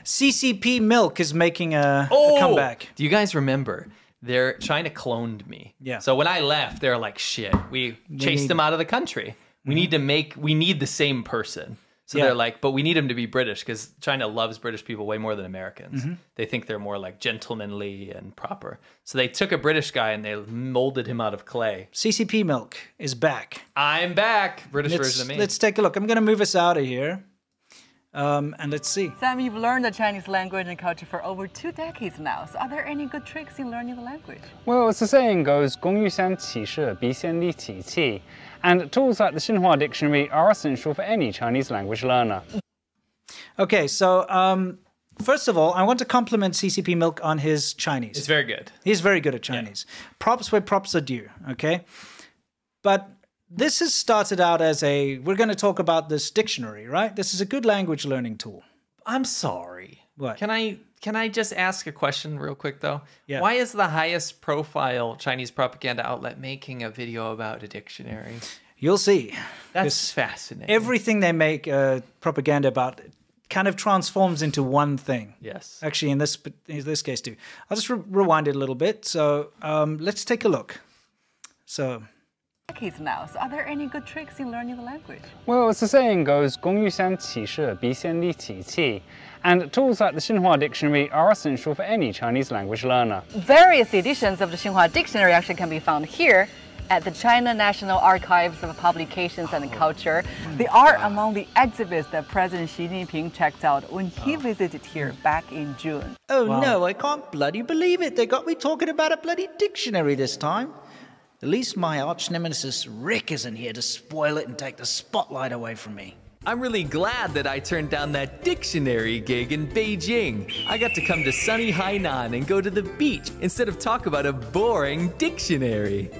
CCP Milk is making a comeback. Do you guys remember? China cloned me. Yeah. So when I left, they're like, shit, we chased them out of the country. We need the same person. So they're like, but we need him to be British because China loves British people way more than Americans. They think they're more like gentlemanly and proper. So they took a British guy and they molded him out of clay. CCP Milk is back. I'm back. British version of me. Let's take a look. I'm going to move us out of here. And let's see. Sam, you've learned the Chinese language and culture for over 2 decades now. So are there any good tricks in learning the language? Well, as the saying goes, 工欲善其事，必先利其器. And tools like the Xinhua Dictionary are essential for any Chinese language learner. Okay, so first of all, I want to compliment CCP Milk on his Chinese. It's very good. He's very good at Chinese. Yeah. Props where props are due, okay? But this has started out as we're going to talk about this dictionary, right? This is a good language learning tool. I'm sorry. What? Can I just ask a question real quick, though? Yeah. Why is the highest profile Chinese propaganda outlet making a video about a dictionary? You'll see. That's fascinating. Everything they make propaganda about kind of transforms into one thing. Yes. Actually, in this case, too. I'll just rewind it a little bit. So let's take a look. So... decades now. So are there any good tricks in learning the language? Well, as the saying goes, 工欲善其事，必先利其器. And tools like the Xinhua Dictionary are essential for any Chinese language learner. Various editions of the Xinhua Dictionary actually can be found here at the China National Archives of Publications and Culture. They are among the exhibits that President Xi Jinping checked out when he visited here back in June. Oh no, I can't bloody believe it. They got me talking about a bloody dictionary this time. At least my arch nemesis Rick isn't here to spoil it and take the spotlight away from me. I'm really glad that I turned down that dictionary gig in Beijing. I got to come to sunny Hainan and go to the beach instead of talk about a boring dictionary.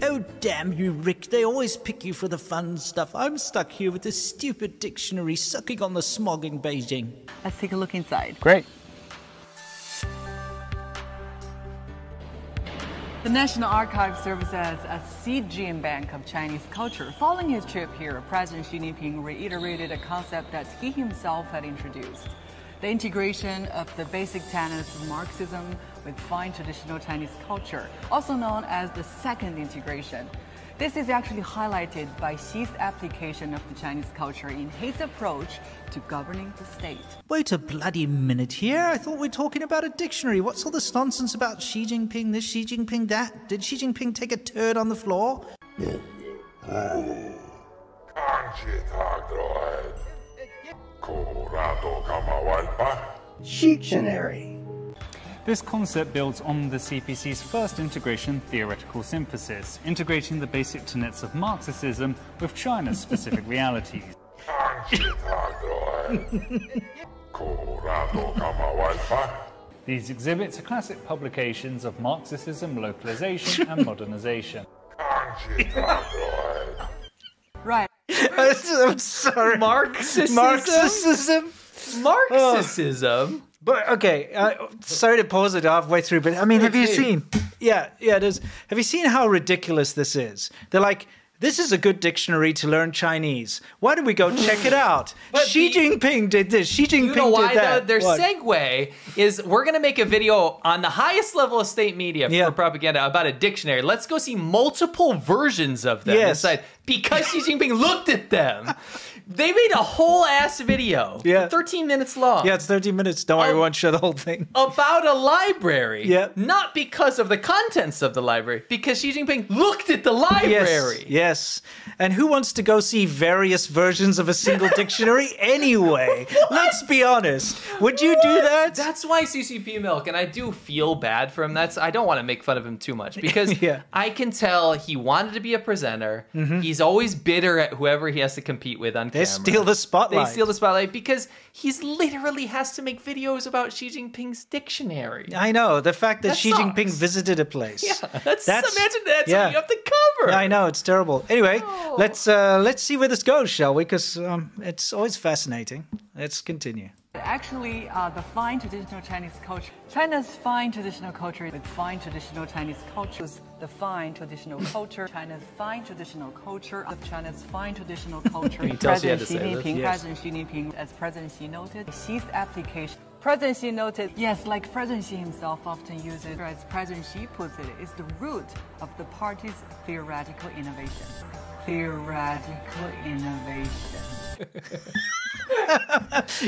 Oh, damn you, Rick. They always pick you for the fun stuff. I'm stuck here with this stupid dictionary sucking on the smog in Beijing. Let's take a look inside. Great. The National Archives serves as a seed gene bank of Chinese culture. Following his trip here, President Xi Jinping reiterated a concept that he himself had introduced: the integration of the basic tenets of Marxism with fine traditional Chinese culture, also known as the second integration. This is actually highlighted by Xi's application of the Chinese culture in his approach to governing the state. Wait a bloody minute here. I thought we were talking about a dictionary. What's all this nonsense about Xi Jinping this, Xi Jinping that? Did Xi Jinping take a turd on the floor? Dictionary. This concept builds on the CPC's first integration theoretical synthesis, integrating the basic tenets of Marxism with China's specific realities. These exhibits are classic publications of Marxism, localization, and modernization. Right. I'm sorry. Marxism? Marxism? But okay, sorry to pause it halfway through, but I mean, have you seen? Yeah, it is. Have you seen how ridiculous this is? They're like, this is a good dictionary to learn Chinese. Why don't we go check it out? Xi Jinping did this. Xi Jinping did that. Their segue is we're going to make a video on the highest level of state media for propaganda about a dictionary. Let's go see multiple versions of them inside because Xi Jinping looked at them. They made a whole ass video, 13 minutes long. Yeah, it's 13 minutes. Don't worry, we won't show the whole thing. About a library. Not because of the contents of the library, because Xi Jinping looked at the library. Yes. And who wants to go see various versions of a single dictionary anyway? Let's be honest. Would you do that? That's why CCP Milk, and I do feel bad for him. I don't want to make fun of him too much because I can tell he wanted to be a presenter. He's always bitter at whoever he has to compete with on camera. They steal the spotlight. They steal the spotlight because he's literally has to make videos about Xi Jinping's dictionary. I know. The fact that Xi Jinping visited a place. Yeah, that's imagine that's what you have to cover. I know, it's terrible. Anyway, let's see where this goes, shall we? Because it's always fascinating. Let's continue. Actually, the fine traditional Chinese culture, China's fine traditional culture, with fine traditional Chinese culture, the fine traditional culture, China's fine traditional culture, of China's fine traditional culture. President Xi Jinping, President Xi Jinping, as President Xi noted, Xi's application. President Xi noted, yes, like President Xi himself often uses, as President Xi puts it, is the root of the party's theoretical innovation. Theoretical innovation.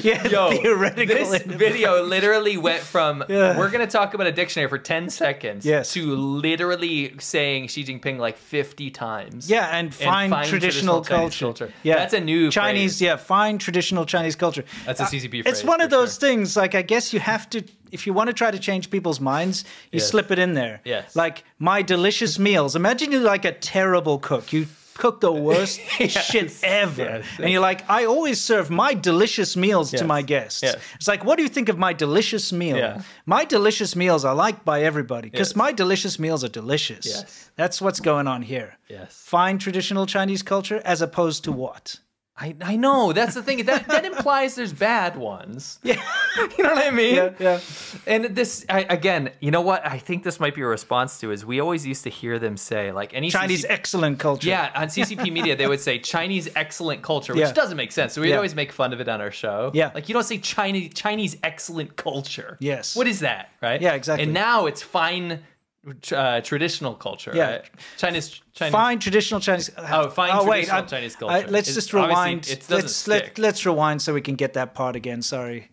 Yo, theoretical this video literally went from we're going to talk about a dictionary for 10 seconds to literally saying Xi Jinping like 50 times. Yeah, and fine traditional culture. Yeah, that's a new Chinese. phrase. Yeah, fine traditional Chinese culture. That's a CCP phrase. It's one of those things. Like, I guess you have to, if you want to try to change people's minds, you slip it in there. Yes. Like my delicious meals. Imagine you're like a terrible cook. You cook the worst shit ever. And you're like, I always serve my delicious meals to my guests. It's like, what do you think of my delicious meal? My delicious meals are liked by everybody because my delicious meals are delicious. That's what's going on here. Fine traditional Chinese culture as opposed to what? I know, that's the thing. That implies there's bad ones. Yeah. You know what I mean? Yeah. And this, again, you know what I think this might be a response to is we always used to hear them say, like, any Chinese excellent culture. Yeah, on CCP media, they would say Chinese excellent culture, which doesn't make sense. So we'd always make fun of it on our show. Yeah. Like, you don't say Chinese excellent culture. Yes. What is that, right? Yeah, exactly. And now it's fine traditional culture, right? Chinese fine traditional Chinese. Traditional Chinese culture. Let's just rewind. Let's rewind so we can get that part again. Sorry.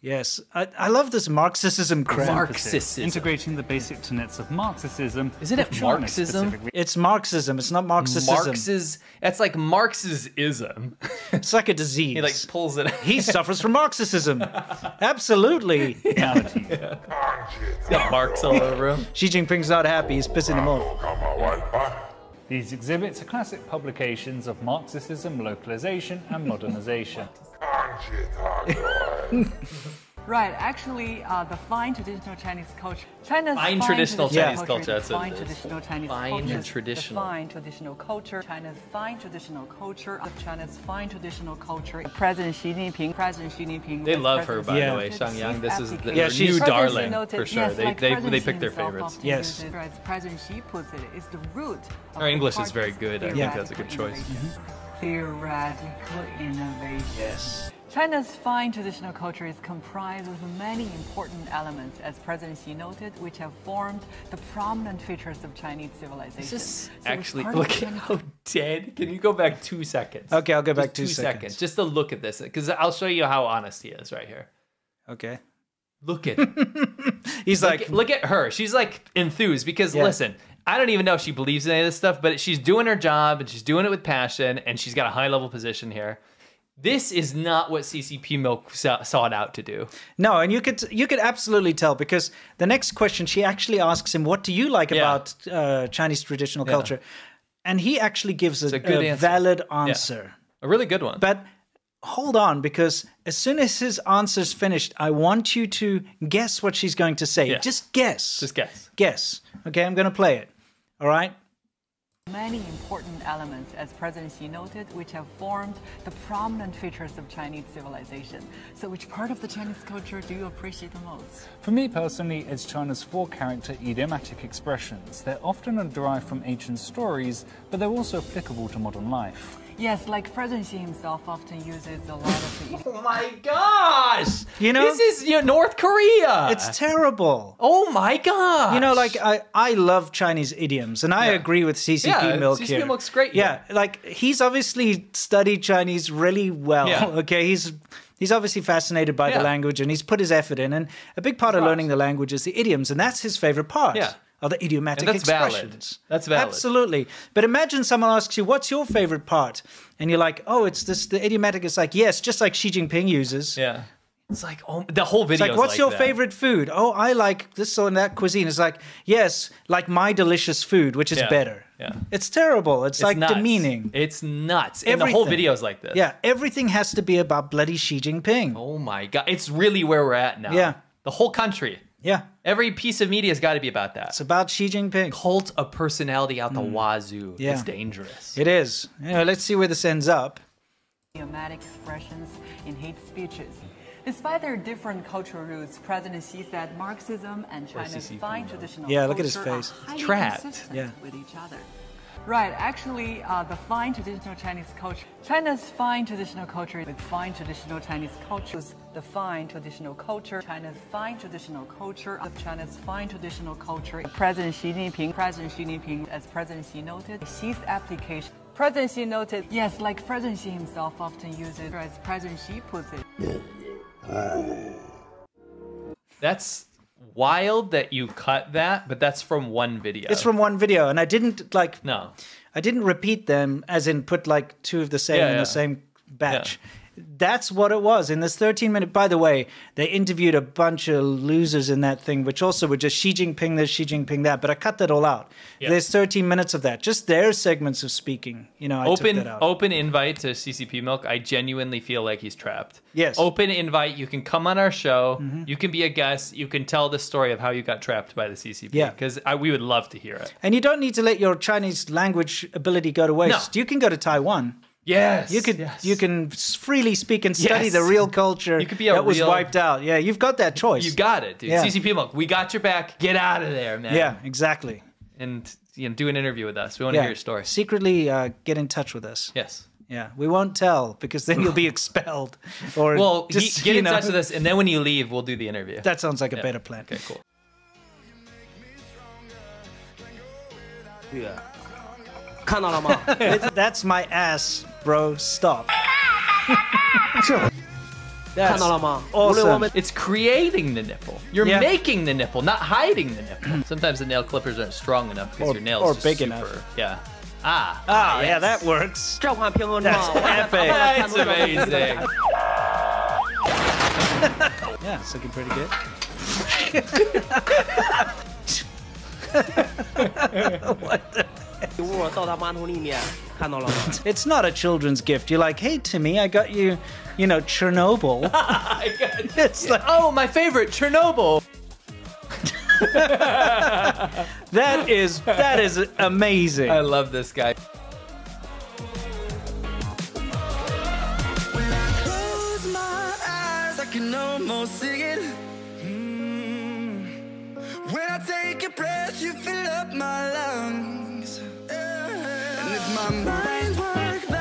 Yes, I love this Marxism crap. Marxism. Integrating the basic tenets of Marxism. Isn't it Marxism? It's Marxism. It's not Marxism. That's like Marxism. It's like a disease. He like pulls it out. He suffers from Marxism. Absolutely. He's got marks all over him. Xi Jinping's not happy. He's pissing him off. These exhibits are classic publications of Marxism, localization, and modernization. Right, actually, the fine traditional Chinese culture. China's fine traditional Chinese culture. That's fine traditional Chinese fine culture. Traditional. Fine traditional culture. China's fine traditional culture. China's fine traditional culture. President Xi Jinping. They love her, by the way, Shang Yang. This is their she's new darling for sure. Yes, they pick their favorites. Yes. As President Xi puts it, is the root. Her English is very good. I think that's a good choice. Theoretical innovation. Yes. China's fine traditional culture is comprised of many important elements, as President Xi noted, which have formed the prominent features of Chinese civilization. Actually, look at how dead. Can you go back 2 seconds? Okay, I'll go back 2 seconds. Just to look at this, because I'll show you how honest he is right here. Okay. Look at He's look at her. She's like enthused because listen, I don't even know if she believes in any of this stuff, but she's doing her job and she's doing it with passion and she's got a high level position here. This is not what CCP Milk sought out to do. No, and you could absolutely tell because the next question she actually asks him, "What do you like about Chinese traditional culture?" And he actually gives a valid answer, a really good one. But hold on, because as soon as his answer's finished, I want you to guess what she's going to say. Yeah. Just guess. Just guess. Guess. Okay, I'm going to play it. All right. Many important elements, as President Xi noted, which have formed the prominent features of Chinese civilization. So which part of the Chinese culture do you appreciate the most? For me personally, it's China's 4-character idiomatic expressions. They're often derived from ancient stories, but they're also applicable to modern life. Yes, like President Xi himself often uses a lot of the... Oh my gosh! You know? This is North Korea! It's terrible. Oh my gosh! You know, like, I love Chinese idioms, and I agree with CCP Milk here. CCP Milk's great. Yeah, like, he's obviously studied Chinese really well, okay? He's obviously fascinated by the language, and he's put his effort in, and a big part of learning the language is the idioms, and that's his favorite part. Yeah. Are the idiomatic expressions. That's valid. Absolutely. But imagine someone asks you, what's your favorite part? And you're like, oh, it's this, the idiomatic is like, yes, just like Xi Jinping uses. Yeah. It's like, oh, the whole video is like, what's your favorite food? Oh, I like this or that cuisine. It's like, yes, like my delicious food, which is better. Yeah. It's terrible. It's like nuts. Demeaning. It's nuts. And the whole video is like this. Yeah, everything has to be about bloody Xi Jinping. Oh my God. It's really where we're at now. Yeah. The whole country. Yeah. Every piece of media has got to be about that. It's about Xi Jinping. Cult of personality out the wazoo. Yeah. It's dangerous. It is. You know, let's see where this ends up. idiomatic expressions in hate speeches. Despite their different cultural roots, President Xi said Marxism and China's fine traditional culture look at his face. are highly Trapped. consistent with each other. Right, actually, the fine traditional Chinese culture, China's fine traditional culture with fine traditional Chinese culture, the fine traditional culture, China's fine traditional culture of China's fine traditional culture. President Xi Jinping, as President Xi noted, Xi's application. President Xi noted, yes, like President Xi himself often uses, as President Xi puts it. That's wild that you cut that, but that's from one video. It's from one video, and I didn't No. I didn't repeat them, as in put like two of the same in the same batch. That's what it was in this 13-minute. By the way, they interviewed a bunch of losers in that thing, which also were just Xi Jinping this, Xi Jinping that. But I cut that all out. Yeah. There's 13 minutes of that, just their segments of speaking. You know, I took that out. Open invite to CCP Milk. I genuinely feel like he's trapped. Yes. Open invite. You can come on our show. You can be a guest. You can tell the story of how you got trapped by the CCP. Yeah. Because we would love to hear it. And you don't need to let your Chinese language ability go to waste. No. You can go to Taiwan. Yes, you can freely speak and study the real culture that was wiped out. Yeah, you've got that choice. You got it, dude. Yeah. CCP Milk, we got your back. Get out of there, man. Yeah, exactly. And do an interview with us. We want to hear your story. Secretly get in touch with us. Yes. Yeah, we won't tell because then you'll be expelled. Or well, just, get in touch with us, and then when you leave, we'll do the interview. That sounds like a better plan. Okay, cool. Yeah. 看到了吗？ That's my ass, bro. Stop. 看到了吗？ Awesome. It's creating the nipple. You're making the nipple, not hiding the nipple. Sometimes the nail clippers aren't strong enough because your nails are big super, enough. Yeah. Yes. Yeah, that works. 这款平衡 That's epic. That's amazing. Yeah, it's looking pretty good. What the? 我到他马桶里面看到了吗？ It's not a children's gift. You're like, hey, Timmy, I got you, Chernobyl. It's like, oh, my favorite, Chernobyl. that is amazing. I love this guy. When I close my eyes, I can almost see it. When I take a breath, you fill up my lungs. And if my mind worked